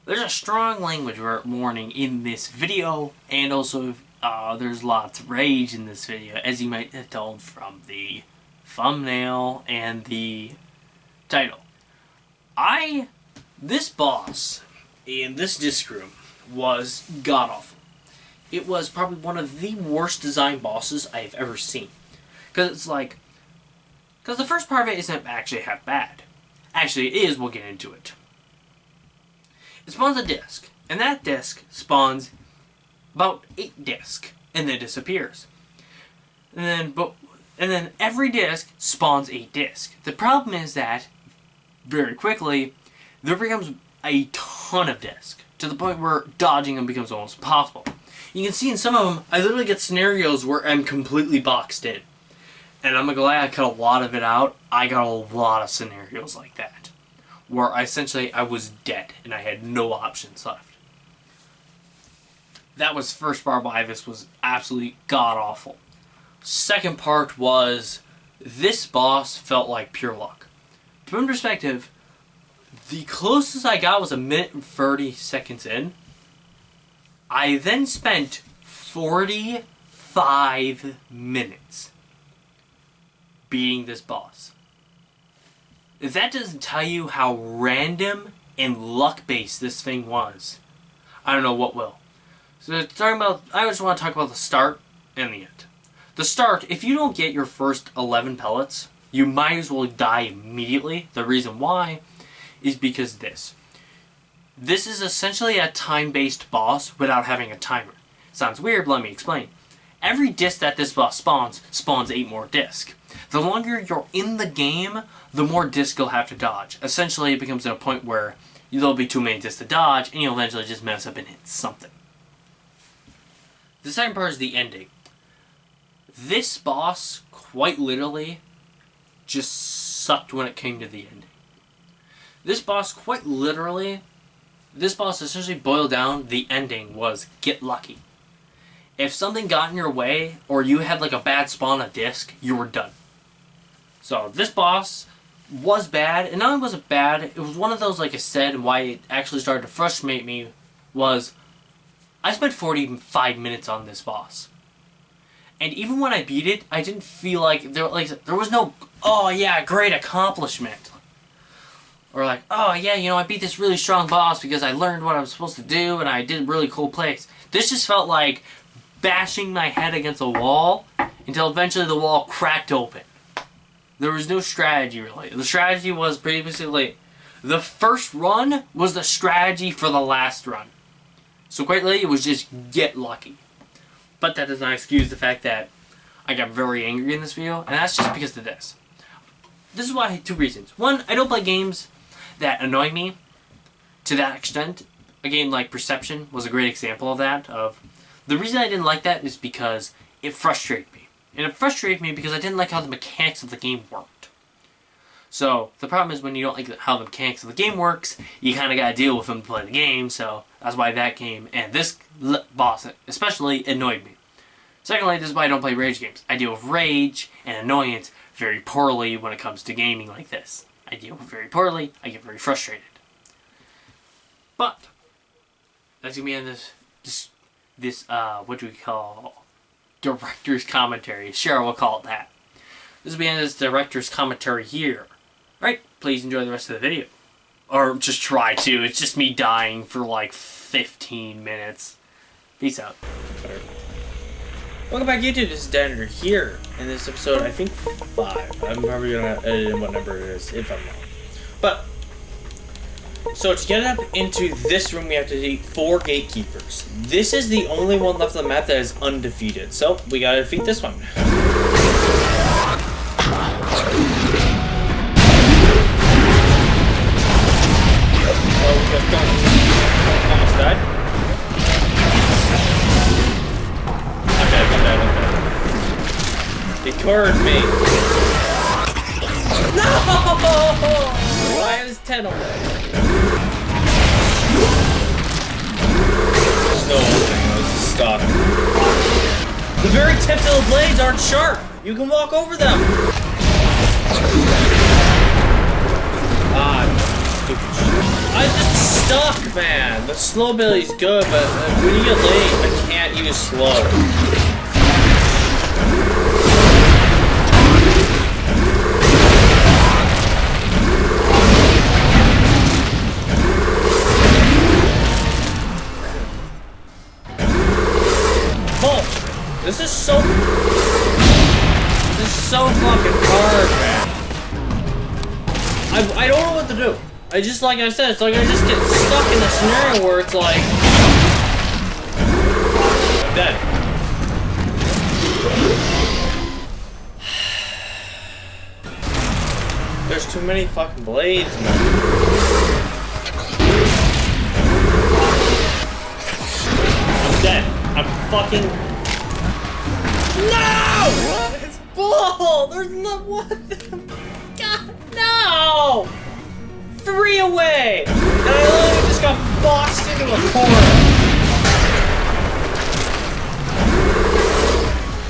There's a strong language warning in this video, and also there's lots of rage in this video, as you might have told from the thumbnail and the title. This boss in this disc room was god-awful. It was probably one of the worst designed bosses I have ever seen. Because the first part of it isn't actually half bad. Actually, it is, we'll get into it. It spawns a disc, and that disc spawns about 8 discs, and then disappears. And then every disc spawns 8 discs. The problem is that, very quickly, there becomes a ton of discs, to the point where dodging them becomes almost impossible. You can see in some of them, I literally get scenarios where I'm completely boxed in. And I'm glad I cut a lot of it out. I got a lot of scenarios like that, where I was dead and I had no options left. That was the first part why this was absolutely god-awful. Second part was, this boss felt like pure luck. To put in perspective, the closest I got was 1 minute and 30 seconds in. I then spent 45 minutes beating this boss. If that doesn't tell you how random and luck-based this thing was, I don't know what will. So I just want to talk about the start and the end. The start, if you don't get your first 11 pellets, you might as well die immediately. The reason why is because this is essentially a time-based boss without having a timer. Sounds weird, but let me explain. Every disc that this boss spawns 8 more discs. The longer you're in the game, the more discs you'll have to dodge. Essentially, it becomes to a point where there'll be too many discs to dodge, and you'll eventually just mess up and hit something. The second part is the ending. This boss, quite literally, just sucked when it came to the ending. This boss essentially boiled down, the ending was get lucky. If something got in your way, or you had like a bad spawn of disc, you were done. So this boss was bad, and not only was it bad, it was one of those, like I said, and why it actually started to frustrate me was, I spent 45 minutes on this boss. And even when I beat it, I didn't feel like there was no, oh yeah, great accomplishment. Or like, oh yeah, I beat this really strong boss because I learned what I was supposed to do and I did really cool plays. This just felt like bashing my head against a wall until eventually the wall cracked open. There was no strategy really. The strategy was basically, the first run was the strategy for the last run. So quite literally, it was just get lucky. But that does not excuse the fact that I got very angry in this video, and that's just because of this. This is why, 2 reasons. One, I don't play games that annoy me to that extent. A game like Perception was a great example of that. The reason I didn't like that is because it frustrated me. And it frustrated me because I didn't like how the mechanics of the game worked. So, the problem is when you don't like how the mechanics of the game works, you kind of got to deal with them to play the game, so that's why that game, and this boss especially, annoyed me. Secondly, this is why I don't play rage games. I deal with rage and annoyance very poorly when it comes to gaming like this. I deal with it very poorly, I get very frustrated. But, that's going to be in this what do we call, director's commentary. Cheryl will call it that. This will be in this director's commentary here. Alright, please enjoy the rest of the video. Or just try to. It's just me dying for like 15 minutes. Peace out. Welcome back YouTube, this is DEADENDER here. In this episode, I think 5. I'm probably going to edit in what number it is, if I'm wrong. But, so to get up into this room, we have to defeat 4 gatekeepers. This is the only one left on the map that is undefeated. So, we gotta defeat this one. Almost died. I'm dead. It cured me. No! Why is 10 away? No, let's stop. The very tips of the blades aren't sharp. You can walk over them. Ah, stupid shit. I just suck, man. The slow ability's good, but when you get late, I can't use slow. This is so fucking hard, man. I don't know what to do. I just, like I said, it's like I just get stuck in a scenario where it's like I'm dead. There's too many fucking blades, man. I'm dead. I'm fucking. No! It's bull! There's no what the God, no! 3 away! And I literally just got boxed into a corner.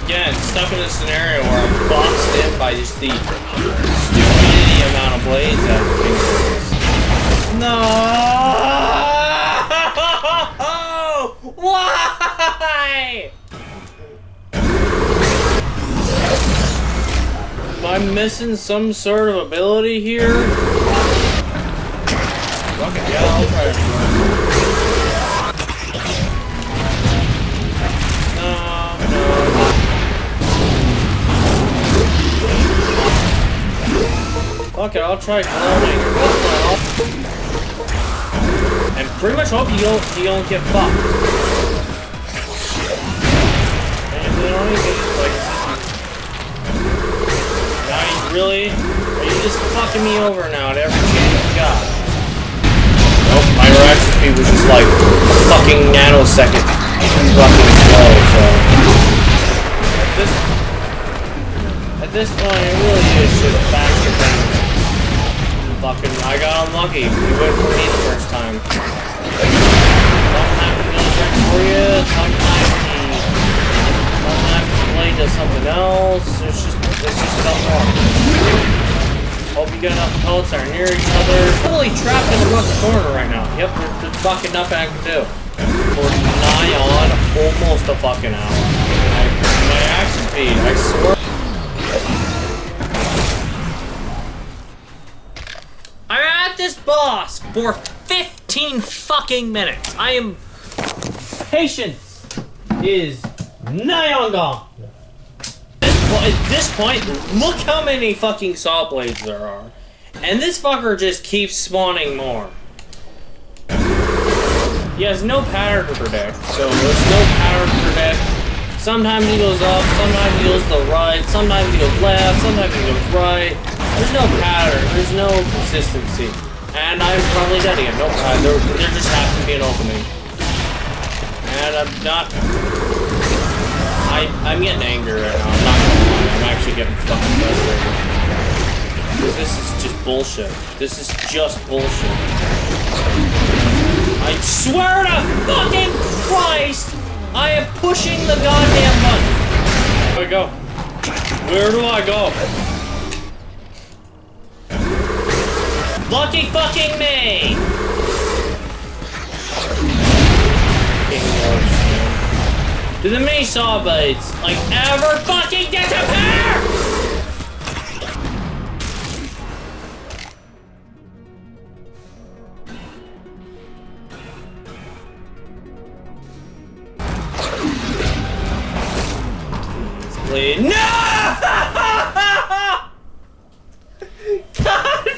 Again, stuck in a scenario where I'm boxed in by just the stupidity amount of blades I have fingers. No! Why? Am I missing some sort of ability here? Fuck it, yeah, I'll try it. No. Fuck it, I'll try cloning. And pretty much hope you don't get fucked. And you know, like. Really? Are you just fucking me over now at every chance you got? Nope, my reaction speed was just like a fucking nanosecond fucking slow, so at this point it really is just back to things. Fucking I got unlucky. You went for me the first time. Sometimes he does tricks for you, sometimes the blade does something else. It's just stuff wrong. Hope you got enough pellets that are near each other. I'm totally trapped in the fucking corner right now. Yep, there's fucking nothing I can do. For nigh on almost a fucking hour. My action speed, I swear. I'm at this boss for 15 fucking minutes. I am. Patience is nigh on gone. At this point, look how many fucking saw blades there are. And this fucker just keeps spawning more. He has no pattern to predict, so there's no pattern to predict. Sometimes he goes up, sometimes he goes to the right, sometimes he goes left, sometimes he goes right. There's no pattern, there's no consistency. And I'm probably dead again. Nope, there just has to be an opening. And I'm not... I'm getting angry right now, I'm not gonna lie, I'm actually getting fucking frustrated. Because this is just bullshit. This is just bullshit. I swear to fucking Christ, I am pushing the goddamn button. Where do I go? Where do I go? Lucky fucking me! Do the mini saw blades like ever fucking disappear? Please. No! God!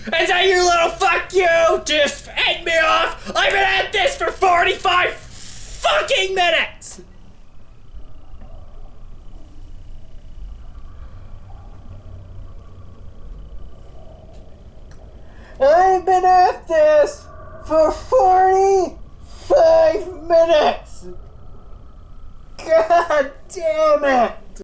Is that your little fuck you? Just end me off! I've been at this for 45 fucking minutes! I've been at this for 45 minutes! God damn it!